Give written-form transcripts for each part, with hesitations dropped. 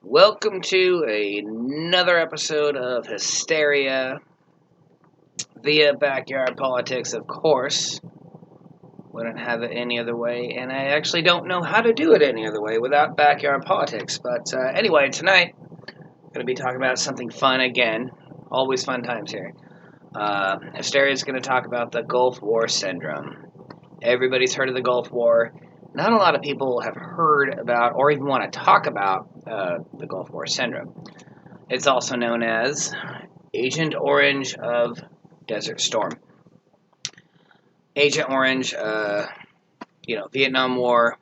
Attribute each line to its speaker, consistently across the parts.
Speaker 1: Welcome to another episode of Hysteria via Backyard Politics, of course. Wouldn't have it any other way, and I actually don't know how to do it any other way without Backyard Politics. But anyway, tonight, I'm going to be talking about something fun again. Always fun times here. Hysteria is going to talk about the Gulf War Syndrome. Everybody's heard of the Gulf War. Not a lot of people have heard about or even want to talk about the Gulf War Syndrome. It's also known as Agent Orange of Desert Storm. Agent Orange, Vietnam War,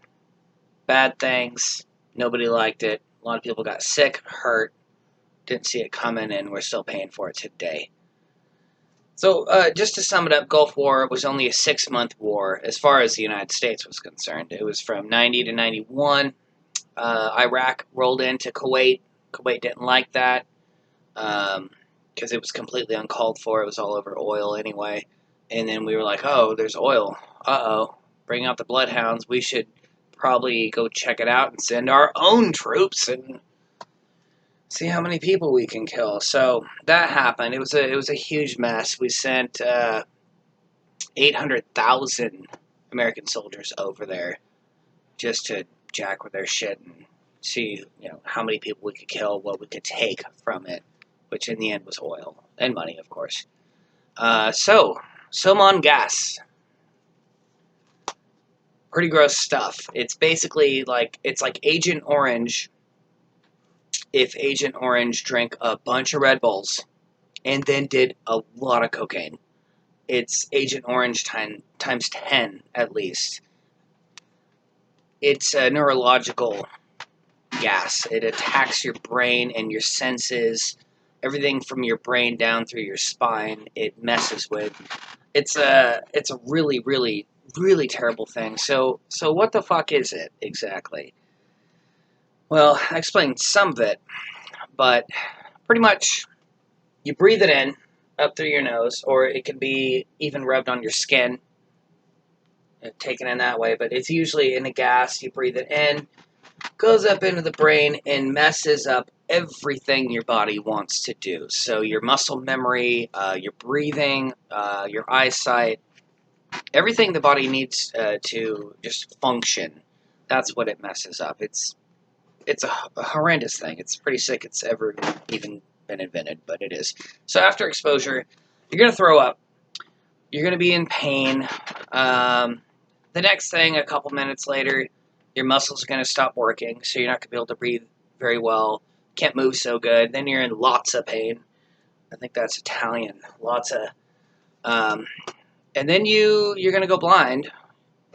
Speaker 1: bad things, nobody liked it. A lot of people got sick, hurt, didn't see it coming, and we're still paying for it today. So, just to sum it up, Gulf War was only a 6-month war as far as the United States was concerned. It was from 90 to 91. Iraq rolled into Kuwait. Kuwait didn't like that because it was completely uncalled for. It was all over oil anyway. And then we were like, oh, there's oil. Uh-oh. Bring out the bloodhounds. We should probably go check it out and send our own troops and see how many people we can kill. So that happened. It was a huge mess. We sent 800,000 American soldiers over there just to jack with their shit and see, how many people we could kill, what we could take from it, which in the end was oil and money, of course. Soman Gas. Pretty gross stuff. It's basically like Agent Orange if Agent Orange drank a bunch of Red Bulls and then did a lot of cocaine. It's Agent Orange times 10 at least. It's a neurological gas. It attacks your brain and your senses, everything from your brain down through your spine. It messes with. It's a really, really, really terrible thing. So what the fuck is it exactly? Well, I explained some of it, but pretty much you breathe it in up through your nose, or it can be even rubbed on your skin, taken in that way, but it's usually in a gas. You breathe it in, goes up into the brain, and messes up everything your body wants to do. So your muscle memory, your breathing, your eyesight, everything the body needs to just function, that's what it messes up. It's a horrendous thing. It's pretty sick it's ever even been invented, but it is. So after exposure, you're going to throw up. You're going to be in pain. The next thing, a couple minutes later, your muscles are going to stop working, so you're not going to be able to breathe very well. Can't move so good. Then you're in lots of pain. I think that's Italian. Lots of. And then you're going to go blind,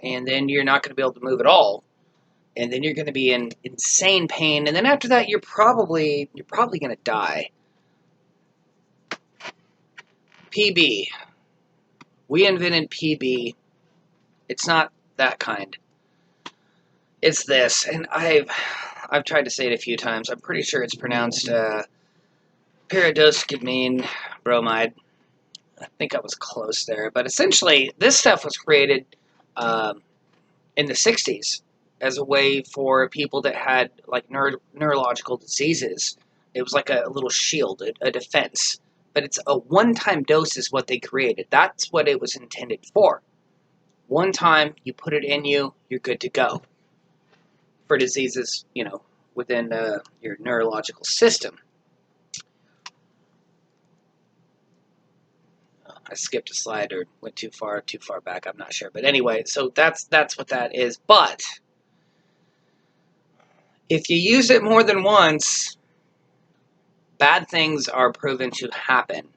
Speaker 1: and then you're not going to be able to move at all. And then you're going to be in insane pain, and then after that, you're probably going to die. PB. We invented PB. It's not that kind. It's this, and I've tried to say it a few times. I'm pretty sure it's pronounced Pyridostigmine Bromide. I think I was close there, but essentially, this stuff was created in the 60s as a way for people that had like neurological diseases. It was like a little shield, a defense. But it's a one-time dose is what they created. That's what it was intended for. One time, you put it in you, you're good to go. For diseases, within your neurological system. I skipped a slide or went too far back, I'm not sure. But anyway, so that's what that is. But if you use it more than once, bad things are proven to happen.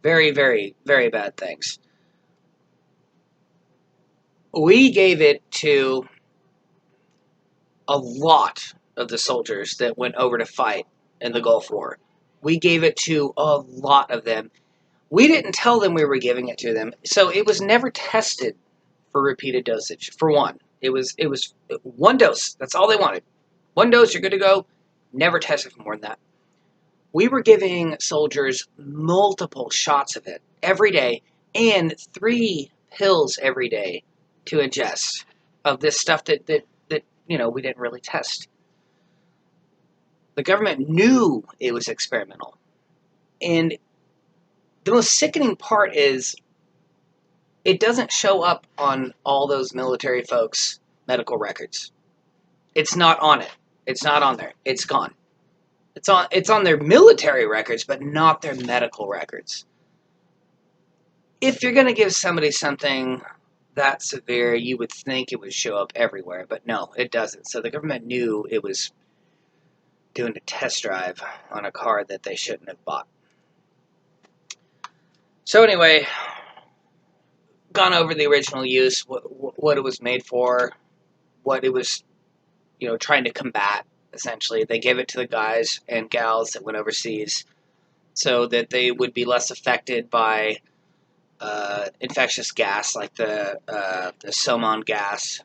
Speaker 1: Very, very, very bad things. We gave it to a lot of the soldiers that went over to fight in the Gulf War. We gave it to a lot of them. We didn't tell them we were giving it to them, so it was never tested for repeated dosage. For one, it was one dose. That's all they wanted. One dose, you're good to go. Never tested for more than that. We were giving soldiers multiple shots of it every day and 3 pills every day to ingest of this stuff that we didn't really test. The government knew it was experimental. And the most sickening part is it doesn't show up on all those military folks' medical records. It's not on it. It's not on there. It's gone. It's on their military records, but not their medical records. If you're going to give somebody something that severe, you would think it would show up everywhere, but no, it doesn't. So the government knew it was doing a test drive on a car that they shouldn't have bought. So anyway, gone over the original use, what it was made for, what it was, trying to combat. Essentially, they gave it to the guys and gals that went overseas so that they would be less affected by infectious gas like the Soman gas.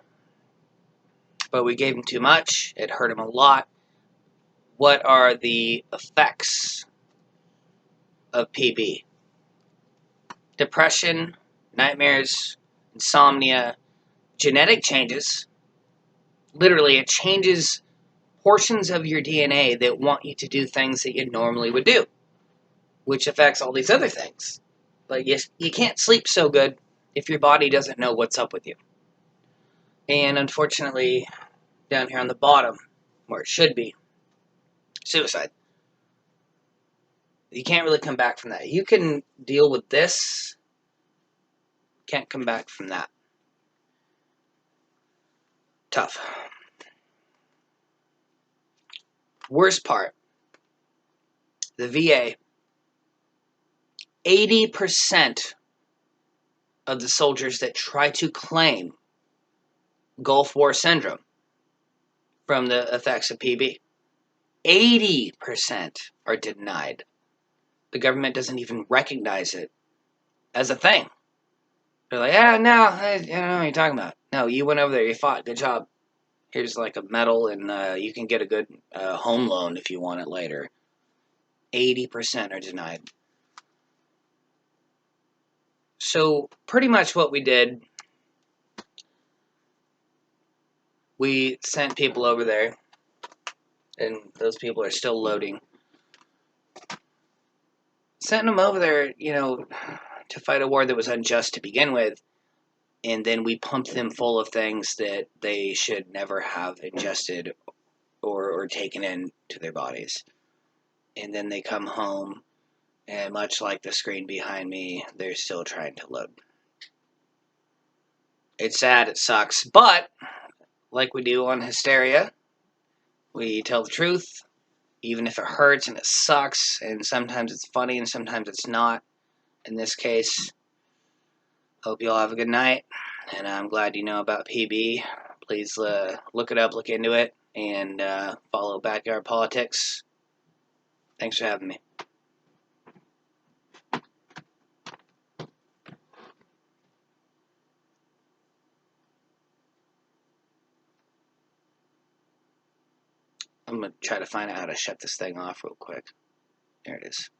Speaker 1: But we gave them too much. It hurt them a lot. What are the effects of PB? Depression, nightmares, insomnia, genetic changes. Literally, it changes portions of your DNA that want you to do things that you normally would do, which affects all these other things. Like, you can't sleep so good if your body doesn't know what's up with you. And unfortunately, down here on the bottom, where it should be, suicide. You can't really come back from that. You can deal with this, can't come back from that. Tough. Worst part, the VA, 80% of the soldiers that try to claim Gulf War syndrome from the effects of PB, 80% are denied. The government doesn't even recognize it as a thing. They're like, yeah, no, I don't know what you're talking about. No, you went over there, you fought, good job. Here's like a medal, and you can get a good home loan if you want it later. 80% are denied. So pretty much what we did, we sent people over there, and those people are still loading. Sent them over there, to fight a war that was unjust to begin with, and then we pumped them full of things that they should never have ingested or taken into their bodies. And then they come home, and much like the screen behind me, they're still trying to load. It's sad, it sucks, but like we do on Hysteria, we tell the truth, even if it hurts and it sucks, and sometimes it's funny and sometimes it's not. In this case, hope you all have a good night, and I'm glad you know about PB. Please look it up, look into it, and follow Backyard Politics. Thanks for having me. I'm going to try to find out how to shut this thing off real quick. There it is.